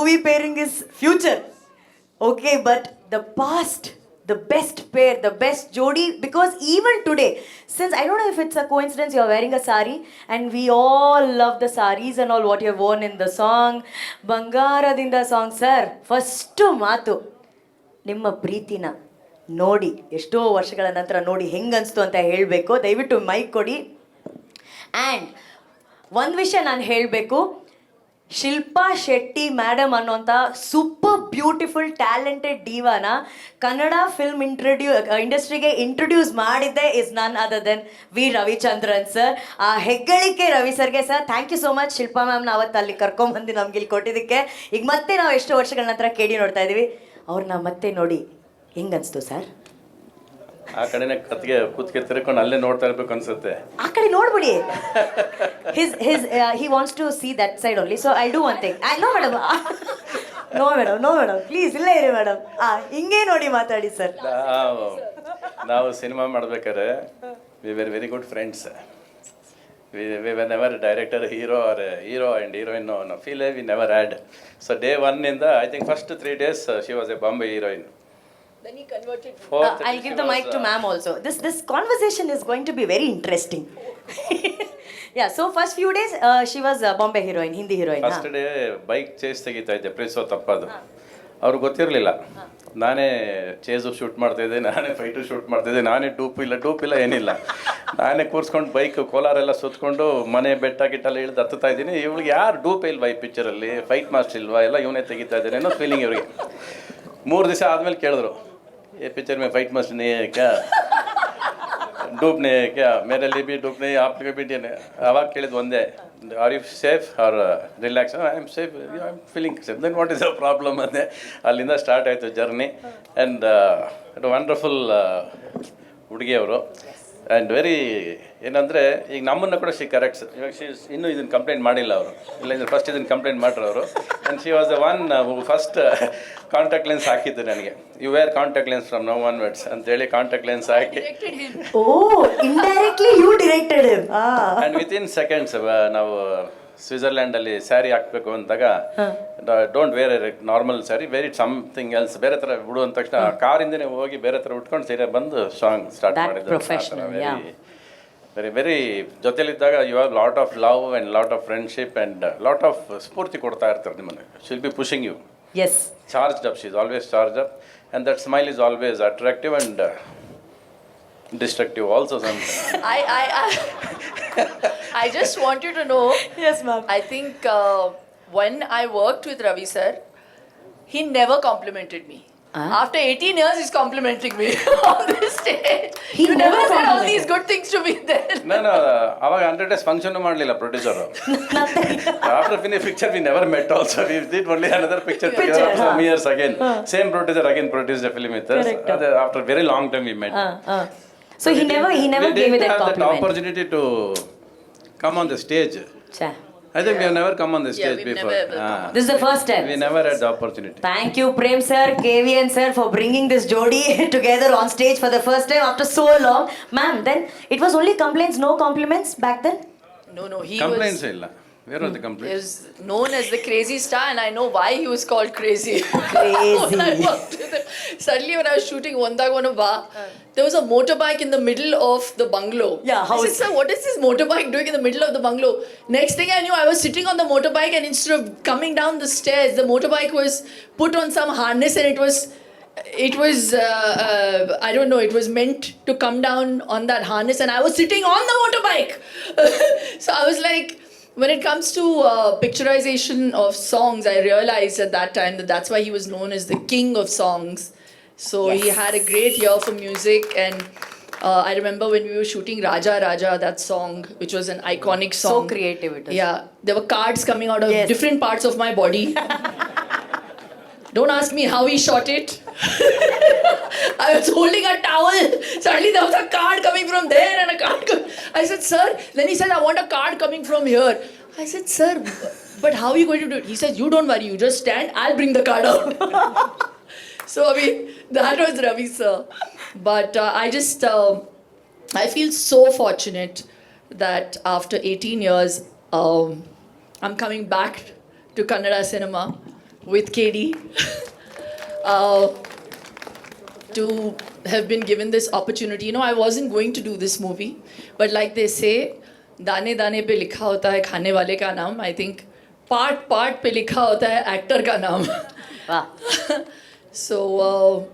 movie pairing is future. Okay, but the past, the best pair, the best jodi, because even today, since I don't know if it's a coincidence you're wearing a sari, and we all love the saris and all what you've worn in the song, Bangaradinda song, sir, first ಮಾತು ನಿಮ್ಮ ಪ್ರೀತಿನ ನೋಡಿ ಎಷ್ಟೋ ವರ್ಷಗಳ ನಂತರ ನೋಡಿ ಹೆಂಗನ್ಸ್ತು ಅಂತ ಹೇಳಬೇಕು. ದಯವಿಟ್ಟು ಮೈಕ್ ಕೊಡಿ. ಆ್ಯಂಡ್ ಒಂದು ವಿಷಯ ನಾನು ಹೇಳಬೇಕು, ಶಿಲ್ಪಾ ಶೆಟ್ಟಿ ಮೇಡಮ್ ಅನ್ನೋಂಥ ಸೂಪರ್ ಬ್ಯೂಟಿಫುಲ್ ಟ್ಯಾಲೆಂಟೆಡ್ ಡೀವಾನ ಕನ್ನಡ ಫಿಲ್ಮ್ ಇಂಡಸ್ಟ್ರಿಗೆ ಇಂಟ್ರೊಡ್ಯೂಸ್ ಮಾಡಿದ್ದೆ is none other than V Ravichandran sir. ಆ ಹೆಗ್ಗಳಿಕೆ ರವಿ ಸರ್ಗೆ sir, thank you so much. Shilpa ಮ್ಯಾಮ್ನ ಅವತ್ತು ಅಲ್ಲಿ ಕರ್ಕೊಂಬಂದು ನಮ್ಗೆ ಇಲ್ಲಿ ಕೊಟ್ಟಿದ್ದಕ್ಕೆ. ಈಗ ಮತ್ತೆ ನಾವು ಎಷ್ಟೋ ವರ್ಷಗಳ ನಂತರ ಕೇಳಿ ನೋಡ್ತಾ ಇದ್ದೀವಿ ಅವ್ರನ್ನ ಮತ್ತೆ ನೋಡಿ ಹೆಂಗನ್ಸ್ತು ಸರ್? ಆ ಕಡೆನೇ ಕತ್ಗೆ ಕೂತ್ಗೆ ತಿರ್ಕೊಂಡು ಅಲ್ಲೇ ನೋಡ್ತಾ ಇರ್ಬೇಕು ಅನ್ಸುತ್ತೆ. ಆ ಕಡೆ ನೋಡ್ಬಿಡಿ. he wants to see that side only, so I'll do one thing. No madam, no madam, please ಇಲ್ಲೇ ಇರಿ ಮೇಡಮ್. ಹಿಂಗೆ ನೋಡಿ ಮಾತಾಡಿ ಸರ್. ನಾವು ಸಿನಿಮಾ ಮಾಡ್ಬೇಕಾದ್ರೆ we were very good friends. we were never director, hero and heroine, no feel we never had. So day one in the, I think first 3 days she was a Bombay heroine. Then he converted. I'll give the mic to ma'am also. This conversation is going to be very interesting. Yeah, so first few days she was a Bombay heroine, Hindi heroine. First day bike chase ತೆಗಿತಾ ಇದ್ದೆ, ಪ್ರಿನ್ಸೋ ತಪ್ಪದು. ಅವ್ರಿಗೆ ಗೊತ್ತಿರಲಿಲ್ಲ, ನಾನೇ chase shoot ಮಾಡ್ತಾಯಿದ್ದೆ, ನಾನೇ fight shoot ಮಾಡ್ತಾಯಿದ್ದೆ, ನಾನೇ ಡೂಪ್ ಇಲ್ಲ ಏನಿಲ್ಲ, ನಾನೇ ಕೂರಿಸ್ಕೊಂಡು ಬೈಕ್ ಕೋಲಾರೆಲ್ಲ ಸುತ್ತಕೊಂಡು ಮನೆ ಬೆಟ್ಟ ಗಿಟ್ಟೆಲ್ಲ ಇಳಿದು ಹತ್ತುತ್ತಾ ಇದ್ದೀನಿ. ಇವ್ಳಿಗೆ ಯಾರು ಡೂಪ್ ಇಲ್ವಾ ಈ ಪಿಕ್ಚರಲ್ಲಿ, ಫೈಟ್ ಮಾಸ್ಟರ್ ಇಲ್ವಾ, ಎಲ್ಲ ಇವನೇ ತೆಗಿತಾ ಇದ್ದಾನೆ ಅನ್ನೋ ಫೀಲಿಂಗ್ ಇವ್ರಿಗೆ. 3 ದಿವಸ ಆದಮೇಲೆ ಕೇಳಿದ್ರು, ये पिक्चर में फाइट मास्टर नहीं है क्या, डूप नहीं है क्या, मेरे लिए भी डूप नहीं है, आप लोग भी नहीं. ಅವಾಗ ಕೇಳಿದ್ದು ಒಂದೇ, are you safe are relax? I am safe, I am feeling safe. Then what is the problem ಅಂದೆ. ಅಲ್ಲಿಂದ ಸ್ಟಾರ್ಟ್ ಆಯಿತು ಜರ್ನಿ. ಆ್ಯಂಡ್ ವಂಡರ್ಫುಲ್ ಹುಡುಗಿಯವರು. ಆ್ಯಂಡ್ ವೆರಿ ಏನಂದರೆ, ಈಗ ನಮ್ಮನ್ನು ಕೂಡ ಶಿ ಕರೆಕ್ಟ್ಸ್. ಇವಾಗ ಇನ್ನೂ ಇದನ್ನು ಕಂಪ್ಲೇಂಟ್ ಮಾಡಿಲ್ಲ ಅವರು, ಇಲ್ಲ ಫಸ್ಟ್ ಇದನ್ನು ಕಂಪ್ಲೇಂಟ್ ಮಾಡ್ರು ಅವರು. And she was the one first contact lens ಹಾಕಿದ್ದು ನನಗೆ. You wear contact lens from now onwards ಅಂತೇಳಿ ಕಾಂಟ್ಯಾಕ್ಟ್ ಲೆನ್ಸ್ ಹಾಕಿ, indirectly you directed him. And within seconds ನಾವು ಸ್ವಿಟ್ಜರ್ಲ್ಯಾಂಡಲ್ಲಿ ಸ್ಯಾರಿ ಹಾಕಬೇಕು ಅಂದಾಗ, don't wear a normal sari, wear it something else, ಬೇರೆ ಥರ ಬಿಡು ಅಂದ ತಕ್ಷಣ ಕಾರಿಂದನೇ ಹೋಗಿ ಬೇರೆ ಥರ ಉಟ್ಕೊಂಡು ಸೀರೆ ಬಂದು ಸಾಂಗ್ ಸ್ಟಾರ್ಟ್ ಮಾಡಿದ್ರು. ವೆರಿ ವೆರಿ ಜೊತೆಲಿದ್ದಾಗ you have lot of love and lot of friendship and lot of ಸ್ಫೂರ್ತಿ ಕೊಡ್ತಾ ಇರ್ತಾರೆ ನಿಮ್ಮನ್ನು. She'll be pushing you. Yes. Charged up, she is always charged up, and that smile is always attractive and destructive also sometimes. I just want you to know. Yes, ma'am. I think when I worked with Ravi sir, he never complimented me. After 18 years, he's complimenting me on this stage. He you never never said all complimented. these good things to me then. No, ಅವಾಗ 100 days function ಮಾಡಲಿಲ್ಲ producer. After finish picture we never met also. We did only another picture together after some years again. Same producer again produced a film with us. After very long time we met. So he never gave you that that compliment. opportunity to come on the stage. Cha. I think we have never come on the Yeah, stage we've before. never This is the first time. We never had the opportunity. Thank you, Prem sir, KVN sir, for bringing this jodi together on stage for the first time after so long. Ma'am, then it was only complaints, no compliments back then? No, he Complaints ಇಲ್ಲ. Where are the complaints? was known as the crazy star, and I know why he was called crazy. Crazy. When I worked with him. Suddenly, when I was shooting Ondagona, there was a motorbike in the middle of the bungalow. Yeah, I said, sir, what is this motorbike doing in the middle of the bungalow? Next thing I knew, I was sitting on the motorbike, and instead of coming down the stairs, the motorbike was put on some harness, and it was I don't know, it was meant to come down on that harness, and I was sitting on the motorbike. So I was like, when it comes to picturization of songs, I realized at that time that that's why he was known as the king of songs. So he had a great ear for music, and I remember when we were shooting Raja Raja, that song, which was an iconic song. So creative it is. Yeah, there were cards coming out of Yes. different parts of my body. Don't ask me how he shot it. I was holding a towel. Suddenly there was a card coming from there and a card. I said, sir. Then he said, I want a card coming from here. I said, sir, but how are you going to do it? He said, you don't worry. You just stand. I'll bring the card out. So, I mean, that was Ravi, sir. But I feel so fortunate that after 18 years, I'm coming back to Kannada cinema with KD. uh, to have been given this opportunity. You know, I wasn't going to do this movie, but like they say, दाने दाने पे लिखा होता है खाने वाले का नाम. I think part part पे लिखा होता है actor का नाम. Wow. So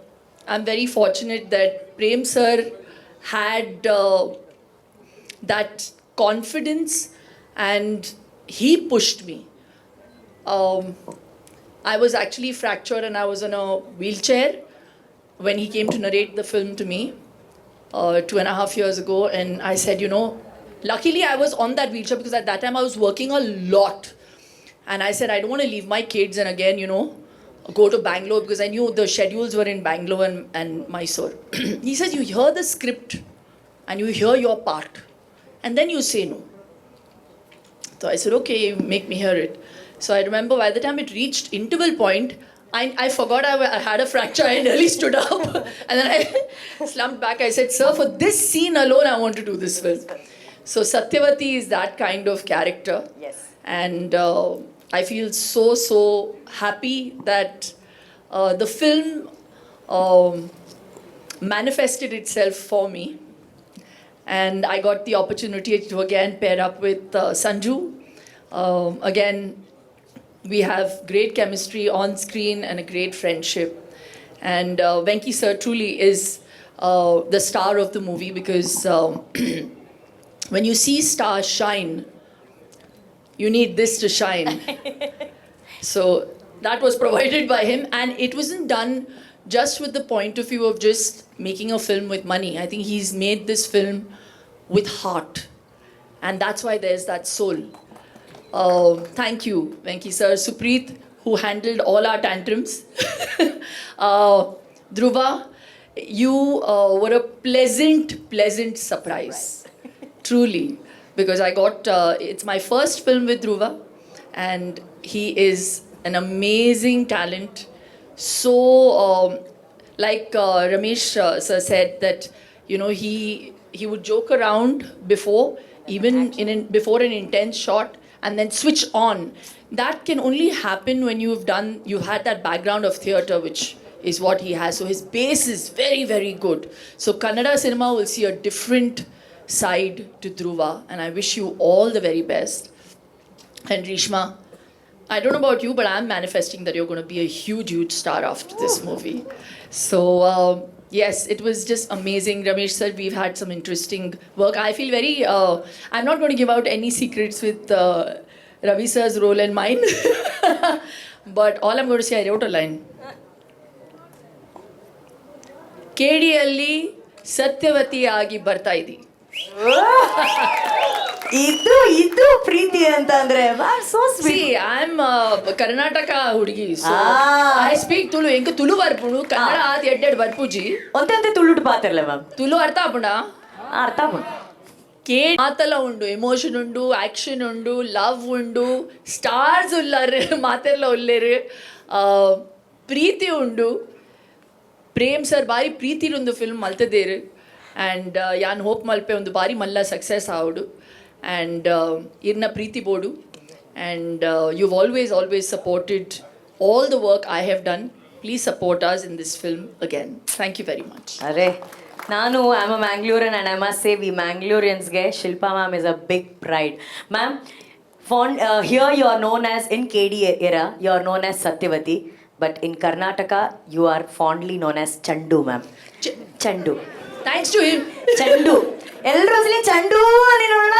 I'm very fortunate that Prem sir had that confidence and he pushed me. I was actually fractured and I was in a wheelchair when he came to narrate the film to me 2.5 years ago. And I said, you know, luckily I was on that wheelchair because at that time I was working a lot. And I said, I don't want to leave my kids and again, you know, go to Bangalore because I knew the schedules were in Bangalore and Mysore. He says, you hear the script and you hear your part and then you say no. So I said, okay, make me hear it. So I remember by the time it reached interval point, I forgot I had a fracture. I nearly stood up and then I slumped back. I said, sir, for this scene alone, I want to do this film. So Satyavati is that kind of character. Yes. And I feel so happy that the film manifested itself for me. And I got the opportunity to again pair up with Sanju. Again, we have great chemistry on screen and a great friendship. And Venki sir truly is the star of the movie because when you see stars shine, you need this to shine. So that was provided by him, and it wasn't done just with the point of view of just making a film with money. I think he's made this film with heart, and that's why there's that soul. Thank you, Venki sir. Supreet, who handled all our tantrums. Dhruva, you were a pleasant surprise. Truly. Because I got, it's my first film with Dhruva, and he is an amazing talent. So, like Ramesh sir said that, you know, he would joke around before, even before an intense shot, and then switch on. That can only happen when you've had that background of theatre, which is what he has. So his base is very good. So Kannada cinema will see a different side to Dhruva, and I wish you all the very best. And Rishma, I don't know about you, but I'm manifesting that you're going to be a huge star after this movie. So yes, it was just amazing. Ramesh sir, we've had some interesting work. I feel very, I'm not going to give out any secrets with Ravi sir's role and mine. But all I'm going to say, I wrote a line. KDಯಲ್ಲಿ ಸತ್ಯವತಿಯಾಗಿ ಬರ್ತಾ ಇದ್ದಿ. ಇದು ಪ್ರೀತಿ ಅಂತ ಅಂದ್ರೆ so sweet. See, I'm Karnataka ಹುಡುಗಿ. So I speak Tulu. ಎಂಕ Tulu ಬರ್ಪುಡು Kannada ಆದ ಎಡ್ಡೆಡ್ ಬರ್ಪುಜಿ. ಒಂದಂತೆ ತುಳುಡು ಪಾತಿರ್ಲೆ ma'am. Tulu ಅರ್ಥ ಆಪುಂಡ? ಅರ್ಥ ಆಪುಂಡು. ಮಾತೆಲ್ಲ ಉಂಡು, ಎಮೋಷನ್ ಉಂಡು, ಆಕ್ಷನ್ ಉಂಡು, ಲವ್ ಉಂಡು, ಸ್ಟಾರ್ಸ್ ಉಳ್ಳಾರು, ಮಾತೆಲ್ಲ ಉಳ್ಳೇರು, ಪ್ರೀತಿ ಉಂಡು. ಪ್ರೇಮ್ ಸರ್ ಬಾರಿ ಪ್ರೀತಿಲೊಂದು ಫಿಲ್ಮ್ ಮಲ್ತದೇರು. ಆ್ಯಂಡ್ ಯಾನ್ ಹೋಪ್ ಮಲ್ಪೆ ಒಂದು ಬಾರಿ ಮಲ್ಲ ಸಕ್ಸಸ್ ಆವಡು. ಆ್ಯಂಡ್ ಇರ್ನ ಪ್ರೀತಿ ಬೋಡು. And you've always supported all the work I have done. Please support us in this film again. Thank you very much. ಅರೆ ನಾನು am a Mangalorean and I must say we ಮ್ಯಾಂಗ್ಳೂರಿಯನ್ಸ್ಗೆ Shilpa ma'am is a big pride. Ma'am here you are known as in KD era you are known as Satyavati, but in Karnataka you are fondly known as Chandu ma'am. ಚಂಡು. Thanks to him. ಚಂಡು ಎಲ್ಲರೂ ಚಂಡು ಅನ್ನಿ ನೋಡೋಣ.